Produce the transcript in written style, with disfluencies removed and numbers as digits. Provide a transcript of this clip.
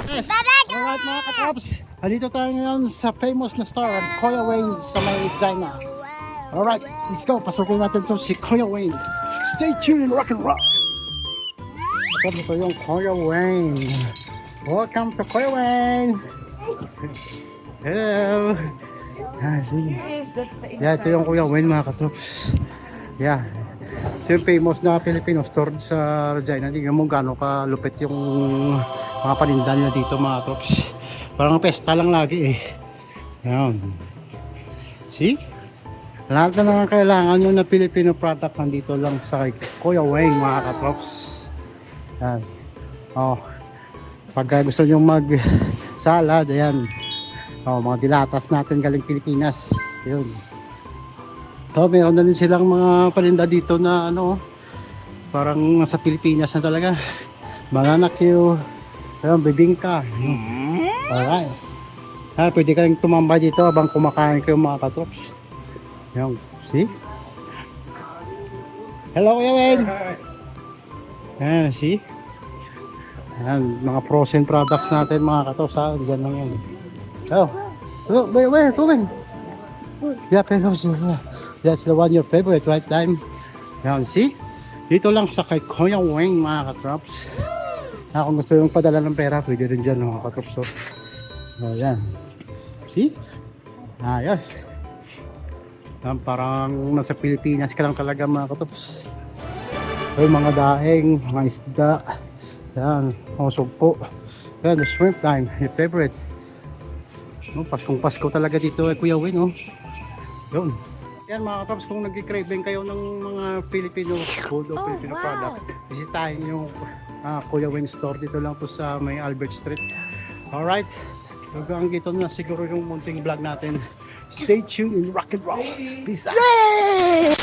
Yes. Alright mga katraps, andito tayo ngayon sa famous na store ang Kuya Wayne sa may China. Alright, let's go. Pasukin natin to si Kuya Wayne. Stay tuned and rock and roll. Ito yung Kuya Wayne. Welcome to Kuya Wayne. Hello. Yes, that's the Yeah, ito yung Kuya Wayne mga katraps. Yeah. Ito yung famous na Filipino store sa Regina. Hindi mo gano'ng kalupit yung mga paninda nila dito mga katraps. Parang pesta lang lagi eh. Yan. See? Lahat na lang kailangan nyo na Filipino product nandito lang sa Kuya Wayne mga katraps. Yan. Oh. Pag gusto nyo mag-salad, ayan. Oh, mga dilatas natin galing Pilipinas. Yun. So, meron na din silang mga paninda dito na ano, parang nasa Pilipinas na talaga. Banana Q, ayun, bibingka. Alright. Pwede ka rin tumambay dito habang kumakain kayo mga katrops. Yan, see? Hello, Ewen! Yan, see? Yan, mga frozen products natin mga katrops ha. Diyan lang yan. Oh, wait, yeah, pero yeah. That's the one your favorite, right, Time? Yan, see? Dito lang sa kay Kuya Wayne, mga katrops. Kung gusto yung padala ng pera, pwede rin dyan, mga katrops. So, yan. See? Ayos. Yan, parang nasa Pilipinas ka lang talaga, mga katrops. So, mga daing, mga isda. Yan, mga sugpo. Yan, the shrimp time, your favorite. No, Paskong Pasko talaga dito, Kuya Wayne, oh. Yun. Yan mga katrops, kung nag-craving kayo ng mga Filipino food o Filipino product, bisitahin yung Kuya Wayne store. Dito lang po sa may Albert Street. Alright, hanggang dito na siguro yung munting vlog natin. Stay tuned and rock and roll. Peace out!